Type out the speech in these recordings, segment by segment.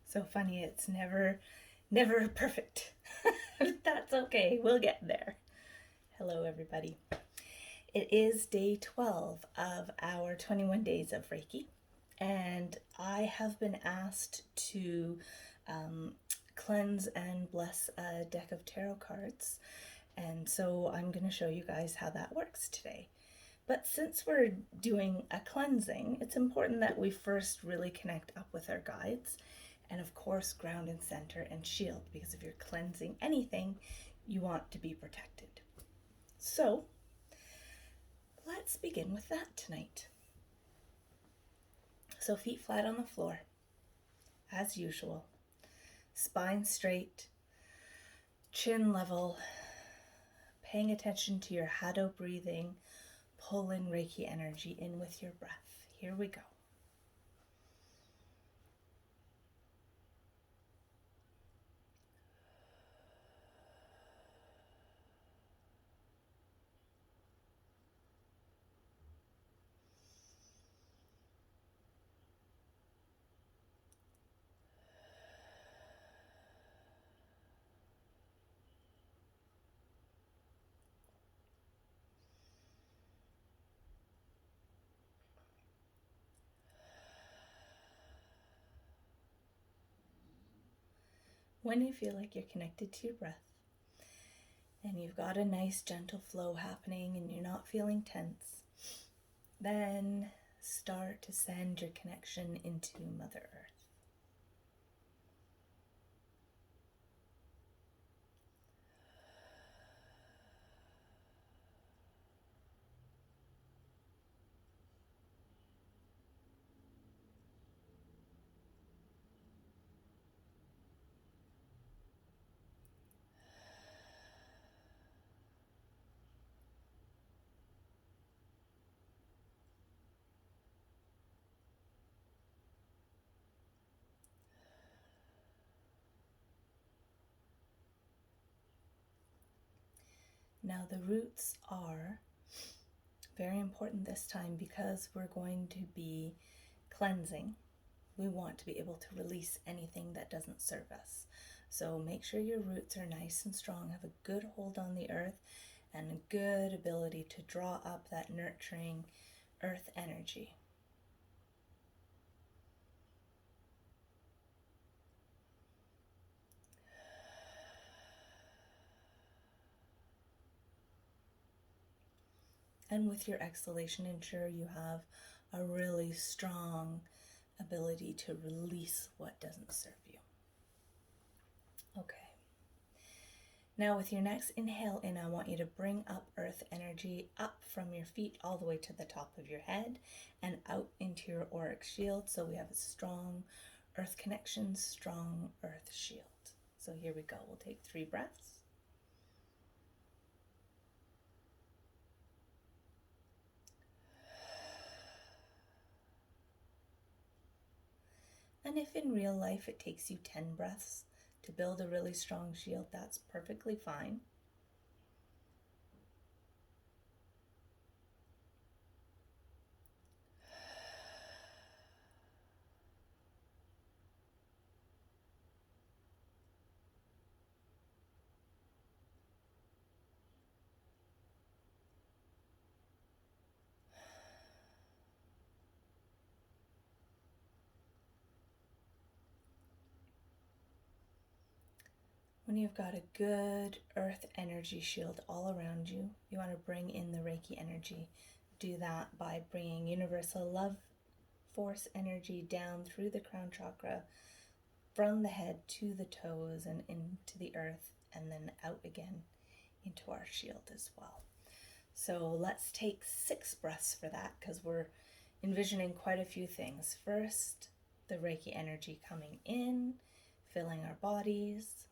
So funny, it's never perfect. That's okay, we'll get there. Hello, everybody. It is day 12 of our 21 days of Reiki, and I have been asked to cleanse and bless a deck of tarot cards, and so I'm going to show you guys how that works today. But since we're doing a cleansing, it's important that we first really connect up with our guides and, of course, ground and center and shield, because if you're cleansing anything, you want to be protected. So let's begin with that tonight. So feet flat on the floor, as usual. Spine straight, chin level, paying attention to your Hado breathing. Pull in Reiki energy in with your breath. Here we go. When you feel like you're connected to your breath and you've got a nice gentle flow happening and you're not feeling tense, then start to send your connection into Mother Earth. Now the roots are very important this time because we're going to be cleansing. We want to be able to release anything that doesn't serve us. So make sure your roots are nice and strong, have a good hold on the earth, and a good ability to draw up that nurturing earth energy. And with your exhalation, ensure you have a really strong ability to release what doesn't serve you. Okay. Now with your next inhale in, I want you to bring up earth energy up from your feet all the way to the top of your head and out into your auric shield, so we have a strong earth connection, strong earth shield. So here we go. We'll take 3 breaths. And if in real life it takes you 10 breaths to build a really strong shield, that's perfectly fine. When you've got a good earth energy shield all around you, you want to bring in the Reiki energy. Do that by bringing universal love force energy down through the crown chakra, from the head to the toes and into the earth, and then out again into our shield as well. So let's take 6 breaths for that, because we're envisioning quite a few things. First, the Reiki energy coming in, filling our bodies.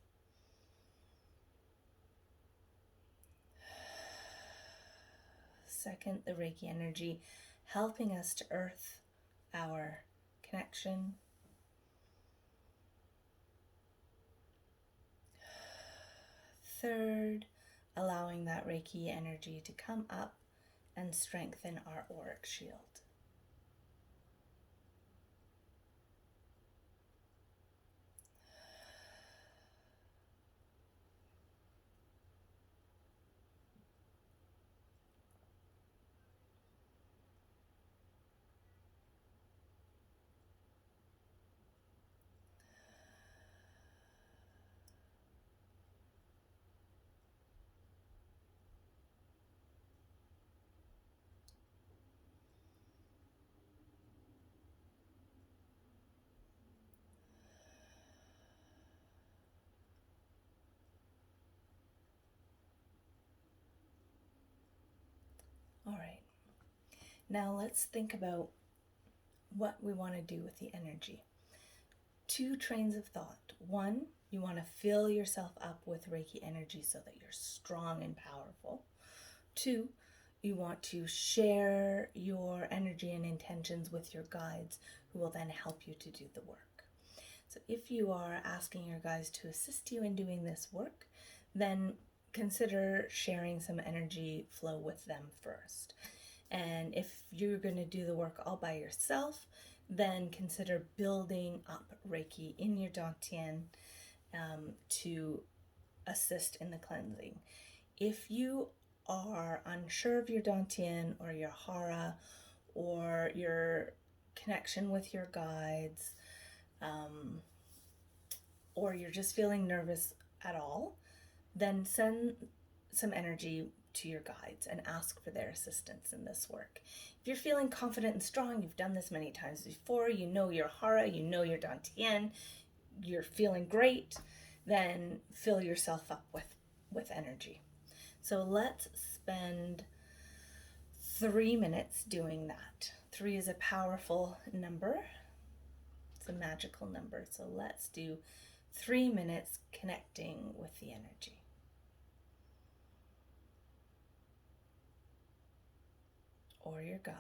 Second, the Reiki energy helping us to earth our connection. Third, allowing that Reiki energy to come up and strengthen our auric shield. Now let's think about what we want to do with the energy. Two trains of thought. One, you want to fill yourself up with Reiki energy so that you're strong and powerful. Two, you want to share your energy and intentions with your guides, who will then help you to do the work. So if you are asking your guides to assist you in doing this work, then consider sharing some energy flow with them first. And if you're going to do the work all by yourself, then consider building up Reiki in your Dantian to assist in the cleansing. If you are unsure of your Dantian or your Hara or your connection with your guides, or you're just feeling nervous at all, then send some energy to your guides and ask for their assistance in this work. If you're feeling confident and strong, you've done this many times before, you know your Hara, you know your Dantian, you're feeling great, then fill yourself up with energy. So let's spend 3 minutes doing that. 3 is a powerful number. It's a magical number. So let's do 3 minutes connecting with the energy. Or your guides.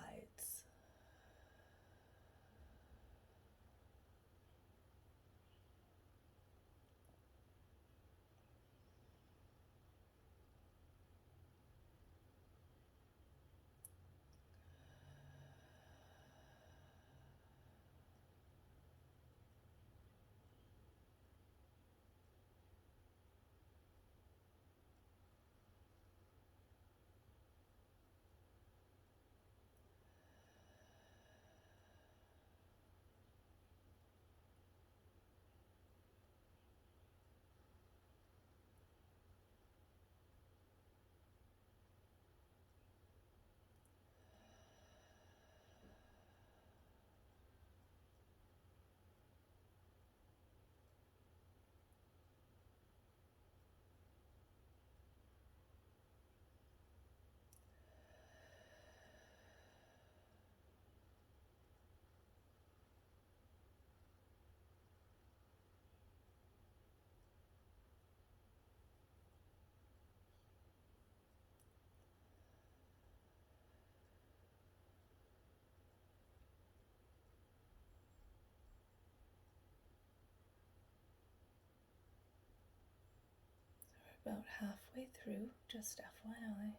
We're about halfway through, just FYI.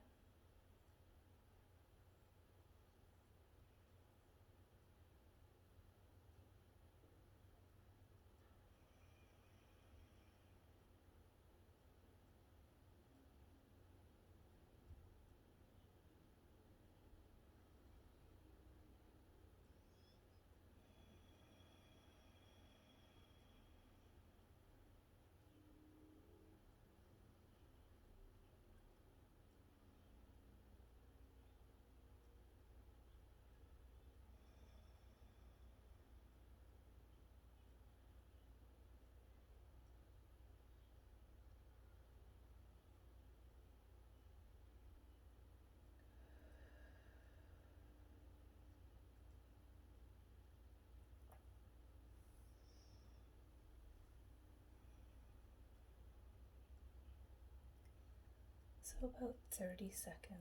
So about 30 seconds.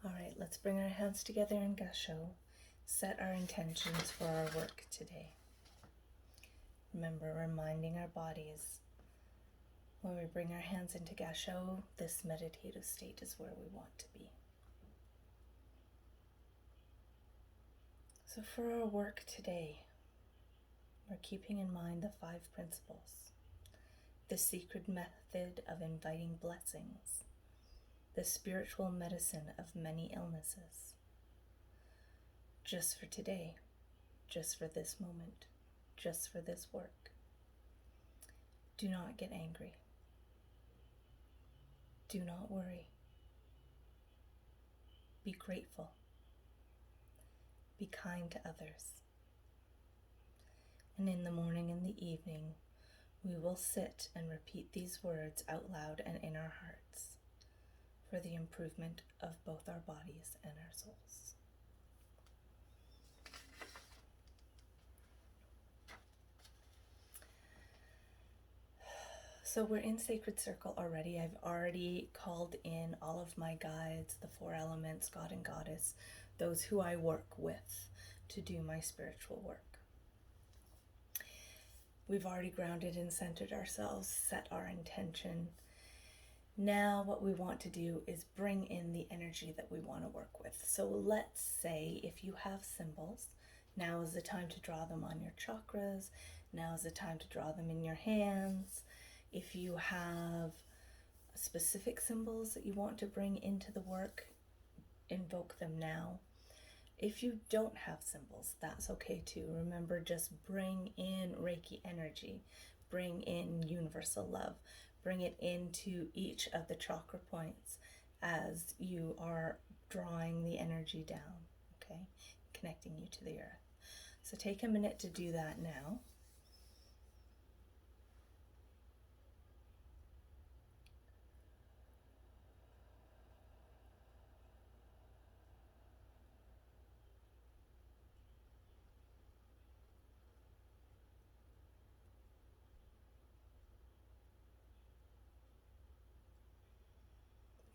All right, let's bring our hands together in Gasho. Set our intentions for our work today. Remember, reminding our bodies when we bring our hands into Gasho, this meditative state is where we want to be. So for our work today, we're keeping in mind the 5 principles, the secret method of inviting blessings, the spiritual medicine of many illnesses, just for today, just for this moment, just for this work. Do not get angry. Do not worry. Be grateful. Be kind to others. And in the morning and the evening, we will sit and repeat these words out loud and in our hearts for the improvement of both our bodies and our souls. So we're in Sacred Circle already. I've already called in all of my guides, the 4 elements, God and Goddess, those who I work with to do my spiritual work. We've already grounded and centered ourselves, set our intention. Now what we want to do is bring in the energy that we want to work with. So let's say if you have symbols, now is the time to draw them on your chakras. Now is the time to draw them in your hands. If you have specific symbols that you want to bring into the work, invoke them now. If you don't have symbols, that's okay too. Remember, just bring in Reiki energy, bring in universal love, bring it into each of the chakra points as you are drawing the energy down, okay? Connecting you to the earth. So take a minute to do that now.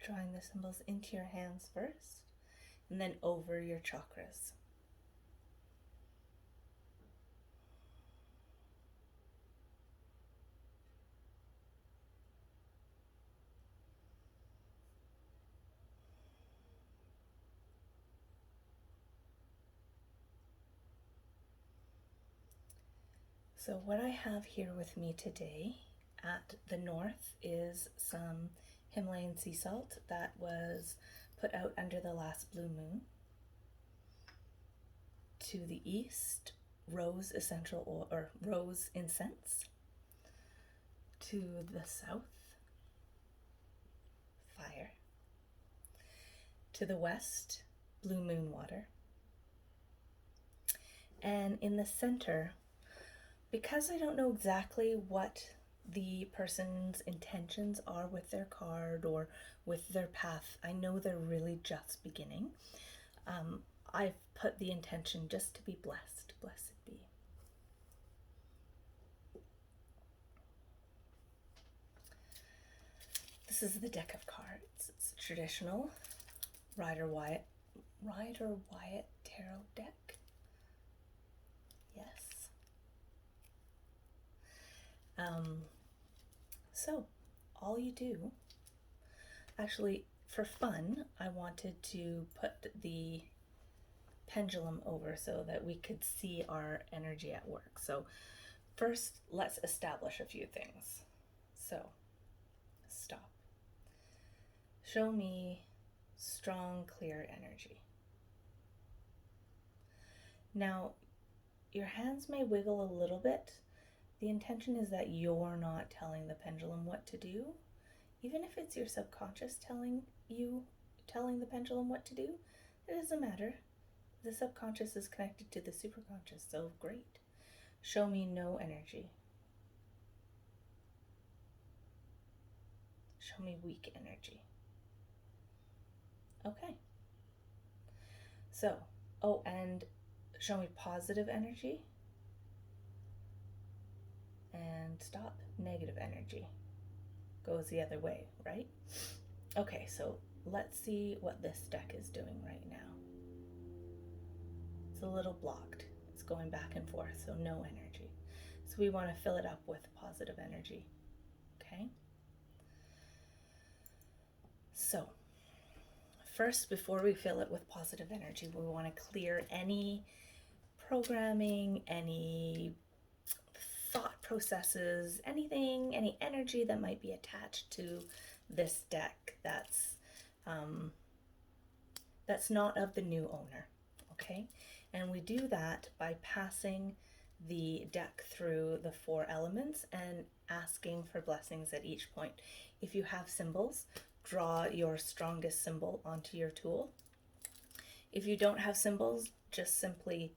Drawing the symbols into your hands first, and then over your chakras. So what I have here with me today at the north is some Himalayan sea salt that was put out under the last blue moon. To the east, rose essential oil, or rose incense. To the south, fire. To the west, blue moon water. And in the center, because I don't know exactly what the person's intentions are with their card or with their path, I know they're really just beginning. I've put the intention just to be blessed. Blessed be. This is the deck of cards. It's a traditional Rider-Waite tarot deck. Yes. So all you do, actually for fun, I wanted to put the pendulum over so that we could see our energy at work. So first, let's establish a few things. So stop. Show me strong, clear energy. Now, your hands may wiggle a little bit. The intention is that you're not telling the pendulum what to do. Even if it's your subconscious telling the pendulum what to do, it doesn't matter. The subconscious is connected to the superconscious, so great. Show me no energy. Show me weak energy. Okay. So, and show me positive energy. And stop negative energy. Goes the other way, right? Okay, so let's see what this deck is doing right now. It's a little blocked. It's going back and forth, so no energy. So we want to fill it up with positive energy. Okay? So, first, before we fill it with positive energy, we want to clear any programming, any thought processes, anything, any energy that might be attached to this deck that's not of the new owner, okay? And we do that by passing the deck through the 4 elements and asking for blessings at each point. If you have symbols, draw your strongest symbol onto your tool. If you don't have symbols, just simply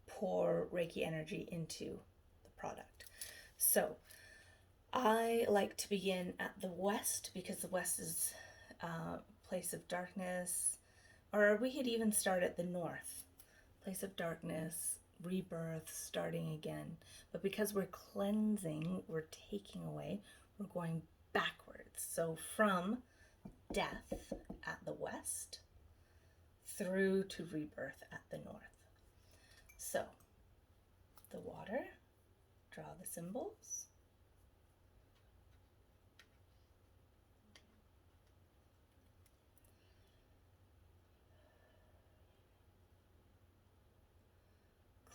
pour Reiki energy into the product. So I like to begin at the west because the west is a place of darkness, or we could even start at the north, place of darkness, rebirth, starting again. But because we're cleansing, we're taking away, we're going backwards. So from death at the west through to rebirth at the north. So the water, draw the symbols.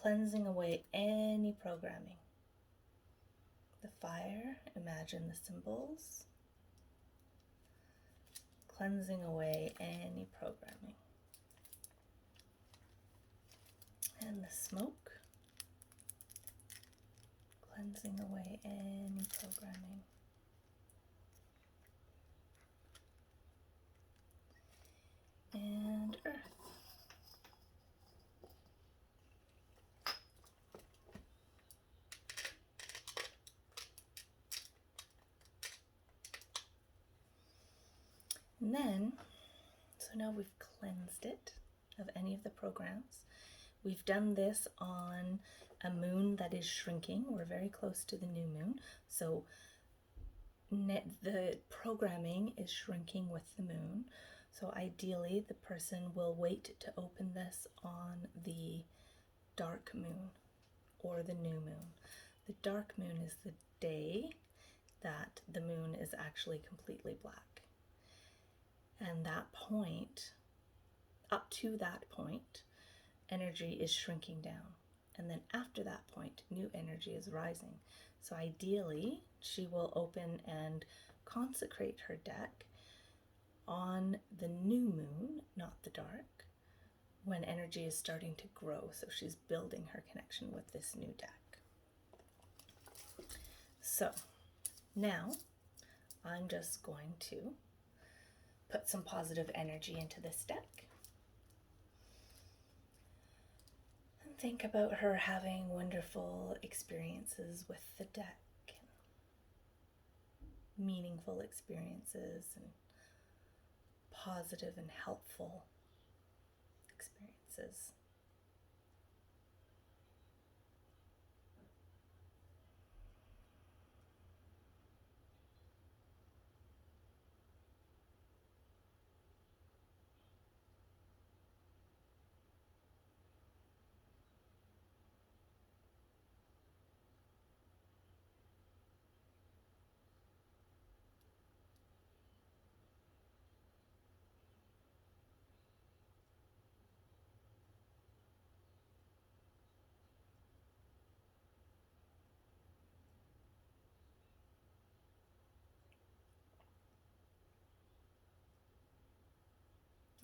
Cleansing away any programming. The fire, imagine the symbols. Cleansing away any programming. And the smoke, cleansing away any programming. And earth. And then, so now we've cleansed it of any of the programs. We've done this on a moon that is shrinking. We're very close to the new moon. So the programming is shrinking with the moon. So ideally, the person will wait to open this on the dark moon or the new moon. The dark moon is the day that the moon is actually completely black. And that point, up to that point, energy is shrinking down. And then after that point, new energy is rising. So ideally, she will open and consecrate her deck on the new moon, not the dark, when energy is starting to grow. So she's building her connection with this new deck. So now I'm just going to put some positive energy into this deck. And think about her having wonderful experiences with the deck, and meaningful experiences, and positive and helpful experiences.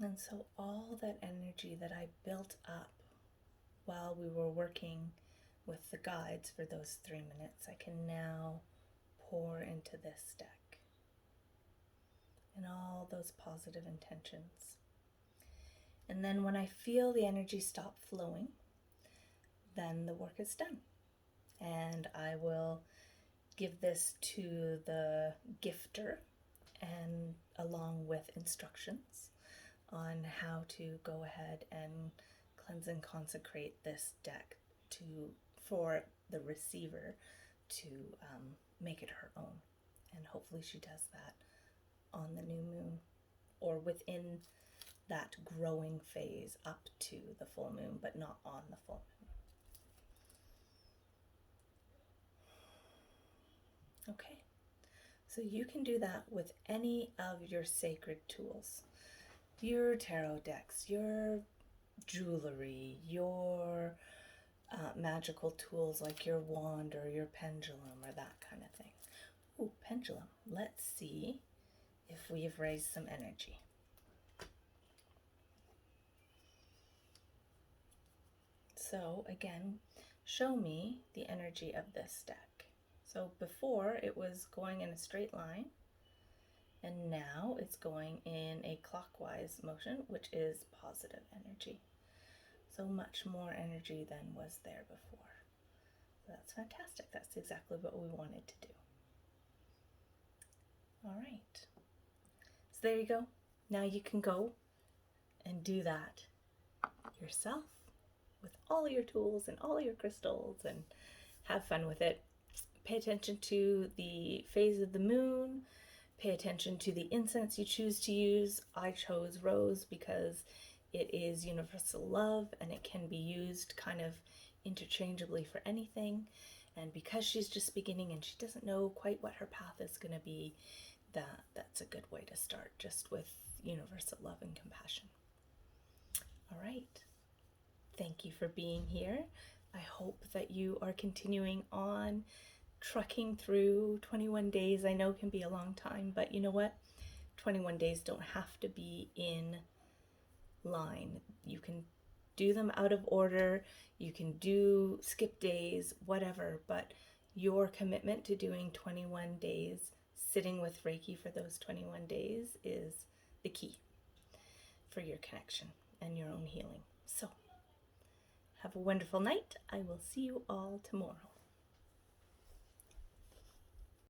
And so all that energy that I built up while we were working with the guides for those 3 minutes, I can now pour into this deck and all those positive intentions. And then when I feel the energy stop flowing, then the work is done. And I will give this to the gifter, and along with instructions on how to go ahead and cleanse and consecrate this deck for the receiver to make it her own. And hopefully she does that on the new moon, or within that growing phase up to the full moon, but not on the full moon. Okay, so you can do that with any of your sacred tools. Your tarot decks, your jewelry, your magical tools like your wand or your pendulum or that kind of thing. Ooh, pendulum. Let's see if we've raised some energy. So again, show me the energy of this deck. So before it was going in a straight line, and now it's going in a clockwise motion, which is positive energy. So much more energy than was there before. So that's fantastic. That's exactly what we wanted to do. All right. So there you go. Now you can go and do that yourself with all your tools and all your crystals and have fun with it. Pay attention to the phase of the moon. Pay attention to the incense you choose to use. I chose rose because it is universal love and it can be used kind of interchangeably for anything. And because she's just beginning and she doesn't know quite what her path is going to be, that's a good way to start, just with universal love and compassion. All right. Thank you for being here. I hope that you are continuing on trucking through 21 days. I know can be a long time, but you know what? 21 days don't have to be in line. You can do them out of order. You can do skip days, whatever, but your commitment to doing 21 days, sitting with Reiki for those 21 days is the key for your connection and your own healing. So have a wonderful night. I will see you all tomorrow.